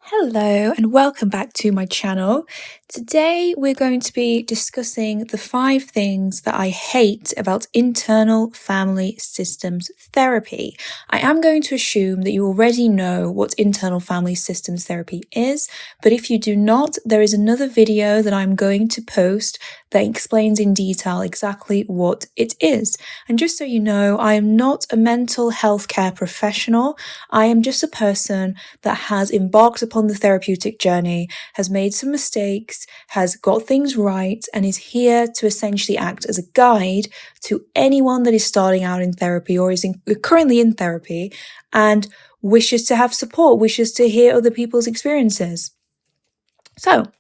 Hello and welcome back to my channel. Today we're going to be discussing the 5 things that I hate about internal family systems therapy. I am going to assume that you already know what internal family systems therapy is, but if you do not, there is another video that I'm going to post that explains in detail exactly what it is. And just so you know, I am not a mental health care professional. I am just a person that has embarked upon the therapeutic journey, has made some mistakes, has got things right, and is here to essentially act as a guide to anyone that is starting out in therapy or is currently in therapy and wishes to have support, wishes to hear other people's experiences. So,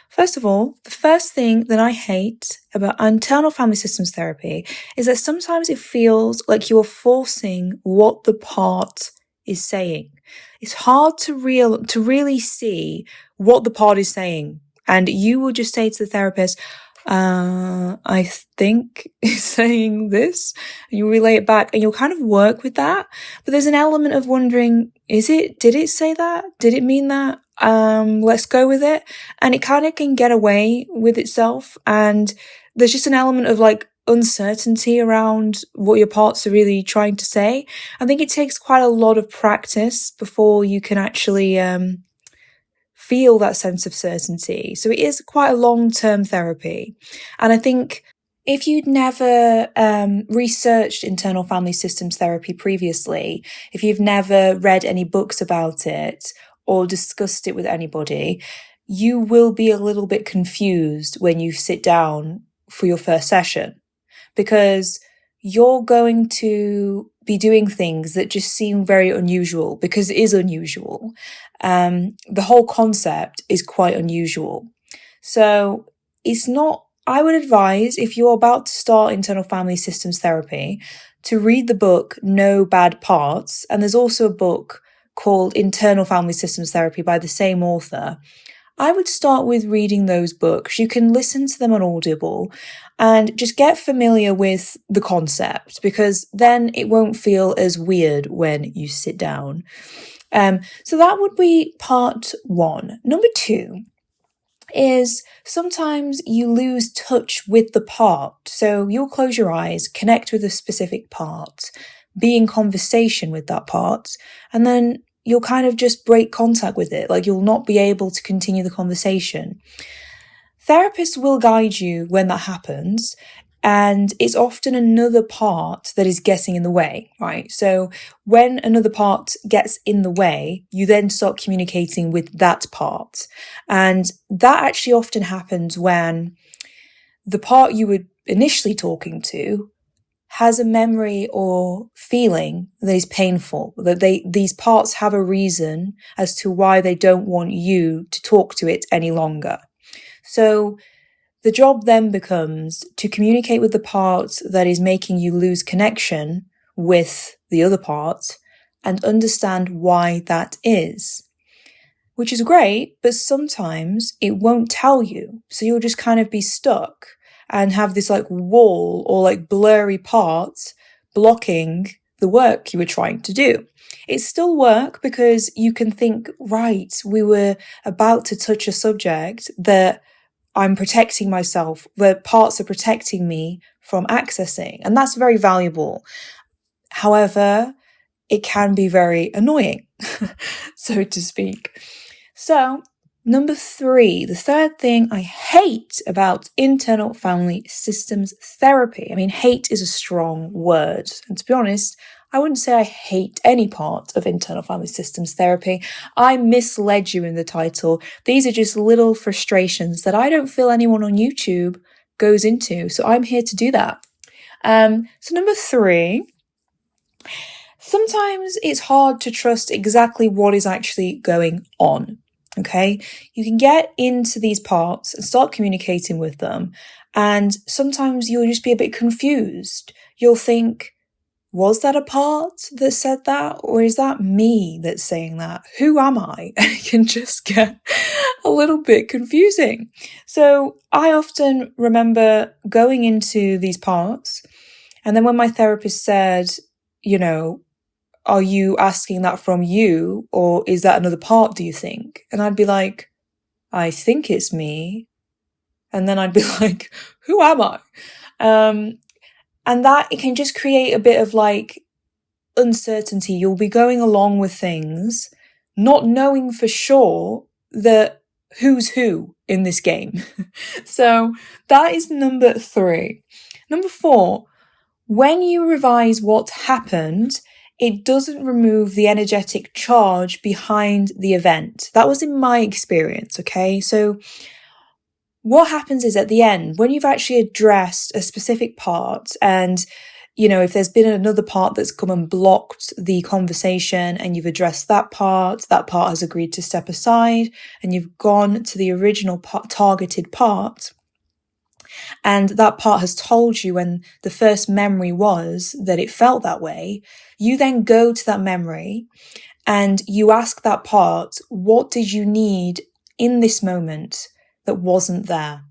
first of all, the first thing that I hate about internal family systems therapy is that sometimes it feels like you're forcing what the part is saying. It's hard to really see what the part is saying. And you will just say to the therapist, I think it's saying this, and you relay it back and you'll kind of work with that. But there's an element of wondering, did it say that? Did it mean that? Let's go with it. And it kind of can get away with itself. And there's just an element of uncertainty around what your parts are really trying to say. I think it takes quite a lot of practice before you can actually, feel that sense of certainty. So it is quite a long-term therapy. And I think if you'd never researched internal family systems therapy previously, if you've never read any books about it or discussed it with anybody, you will be a little bit confused when you sit down for your first session, because you're going to be doing things that just seem very unusual because it is unusual. The whole concept is quite unusual. So I would advise, if you're about to start internal family systems therapy, to read the book No Bad Parts. And there's also a book called Internal Family Systems Therapy by the same author. I would start with reading those books. You can listen to them on Audible and just get familiar with the concept, because then it won't feel as weird when you sit down. So that would be part 1. Number 2 is sometimes you lose touch with the part. So you'll close your eyes, connect with a specific part, be in conversation with that part, and then you'll kind of just break contact with it. You'll not be able to continue the conversation. Therapists will guide you when that happens, and it's often another part that is getting in the way, right? So when another part gets in the way, you then start communicating with that part. And that actually often happens when the part you were initially talking to has a memory or feeling that is painful, that these parts have a reason as to why they don't want you to talk to it any longer. So the job then becomes to communicate with the part that is making you lose connection with the other part and understand why that is. Which is great, but sometimes it won't tell you. So you'll just kind of be stuck and have this wall or blurry parts blocking the work you were trying to do. It's still work because you can think, right, we were about to touch a subject that I'm protecting myself, the parts are protecting me from accessing, and that's very valuable. However, it can be very annoying, so to speak. So, number 3, the third thing I hate about internal family systems therapy. I mean, hate is a strong word. And to be honest, I wouldn't say I hate any part of internal family systems therapy. I misled you in the title. These are just little frustrations that I don't feel anyone on YouTube goes into. So I'm here to do that. So number 3, sometimes it's hard to trust exactly what is actually going on. Okay, you can get into these parts and start communicating with them, and sometimes you'll just be a bit confused. You'll think, was that a part that said that, or is that me that's saying that? Who am I? It can just get a little bit confusing. So I often remember going into these parts, and then when my therapist said, are you asking that from you, or is that another part, do you think? And I'd be like, I think it's me. And then I'd be like, who am I? And that, it can just create a bit of like uncertainty. You'll be going along with things, not knowing for sure that who's who in this game. So that is number 3. Number 4, when you revise what happened, it doesn't remove the energetic charge behind the event. That was in my experience, okay? So what happens is at the end, when you've actually addressed a specific part, and if there's been another part that's come and blocked the conversation and you've addressed that part has agreed to step aside, and you've gone to the original targeted part, and that part has told you when the first memory was that it felt that way, you then go to that memory and you ask that part, what did you need in this moment that wasn't there?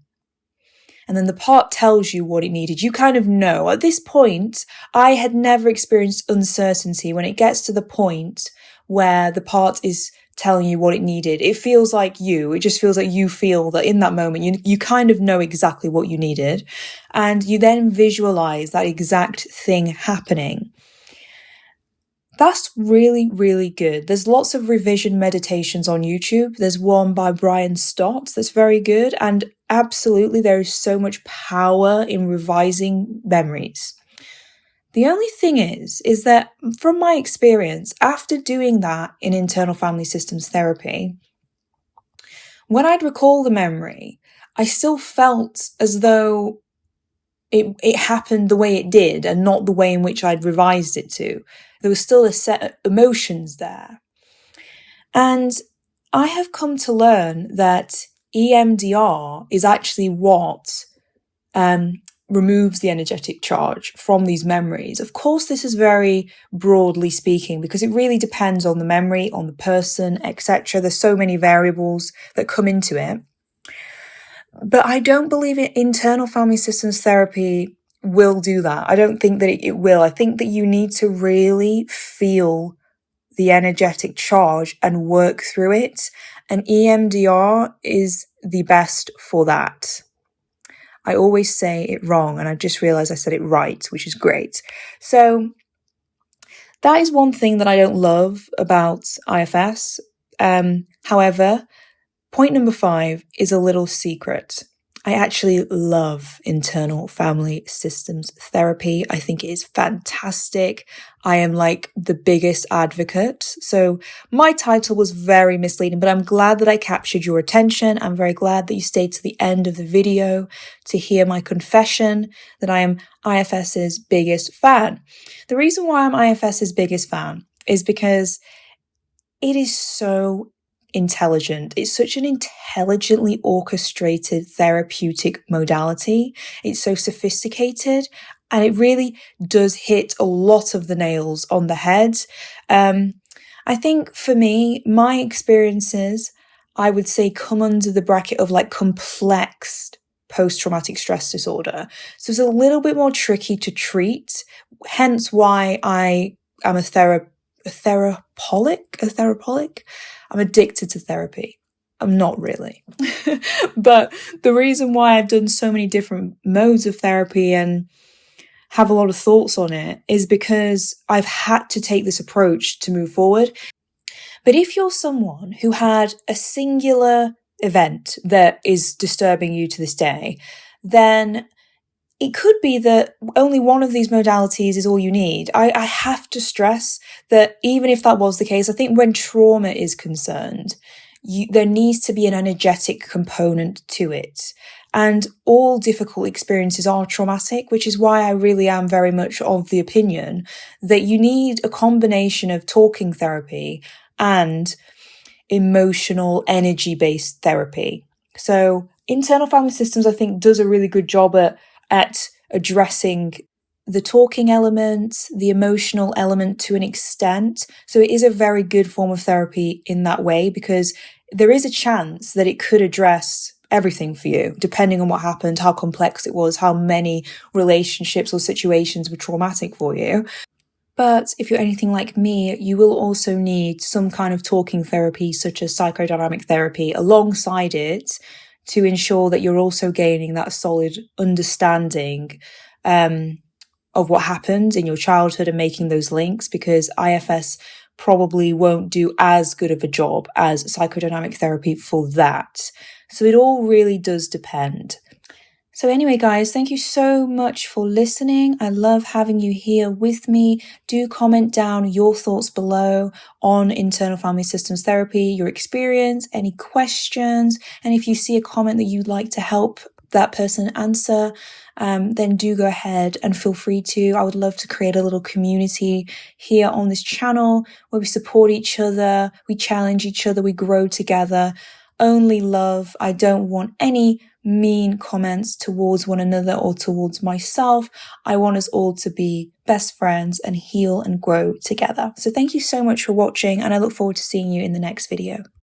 And then the part tells you what it needed. You kind of know. At this point, I had never experienced uncertainty. When it gets to the point where the part is telling you what it needed, it feels like you. It just feels like you feel that in that moment, you kind of know exactly what you needed. And you then visualize that exact thing happening. That's really, really good. There's lots of revision meditations on YouTube. There's one by Brian Stott that's very good. And absolutely, there is so much power in revising memories. The only thing is that from my experience, after doing that in internal family systems therapy, when I'd recall the memory, I still felt as though it happened the way it did and not the way in which I'd revised it to. There was still a set of emotions there. And I have come to learn that EMDR is actually what removes the energetic charge from these memories. Of course, this is very broadly speaking because it really depends on the memory, on the person, etc. There's so many variables that come into it. But I don't believe internal family systems therapy will do that. I don't think that it will. I think that you need to really feel the energetic charge and work through it. And EMDR is the best for that. I always say it wrong, and I just realized I said it right, which is great. So that is one thing that I don't love about IFS. However, point number 5 is a little secret. I actually love internal family systems therapy. I think it is fantastic. I am like the biggest advocate. So my title was very misleading, but I'm glad that I captured your attention. I'm very glad that you stayed to the end of the video to hear my confession that I am IFS's biggest fan. The reason why I'm IFS's biggest fan is because it is so intelligent. It's such an intelligently orchestrated therapeutic modality. It's so sophisticated, and it really does hit a lot of the nails on the head. I think for me, my experiences, I would say, come under the bracket of like complex post-traumatic stress disorder. So it's a little bit more tricky to treat, hence why I am a theraputic. I'm addicted to therapy. I'm not really. But the reason why I've done so many different modes of therapy and have a lot of thoughts on it is because I've had to take this approach to move forward. But if you're someone who had a singular event that is disturbing you to this day, then it could be that only one of these modalities is all you need. I have to stress that even if that was the case, I think when trauma is concerned, there needs to be an energetic component to it. And all difficult experiences are traumatic, which is why I really am very much of the opinion that you need a combination of talking therapy and emotional energy-based therapy. So internal family systems, I think, does a really good job at addressing the talking element, the emotional element to an extent. So it is a very good form of therapy in that way, because there is a chance that it could address everything for you, depending on what happened, how complex it was, how many relationships or situations were traumatic for you. But if you're anything like me, you will also need some kind of talking therapy, such as psychodynamic therapy, alongside it to ensure that you're also gaining that solid understanding of what happened in your childhood and making those links, because IFS probably won't do as good of a job as psychodynamic therapy for that. So it all really does depend. So anyway, guys, thank you so much for listening. I love having you here with me. Do comment down your thoughts below on internal family systems therapy, your experience, any questions. And if you see a comment that you'd like to help that person answer, then do go ahead and feel free to. I would love to create a little community here on this channel where we support each other, we challenge each other, we grow together. Only love. I don't want any mean comments towards one another or towards myself. I want us all to be best friends and heal and grow together. So thank you so much for watching, and I look forward to seeing you in the next video.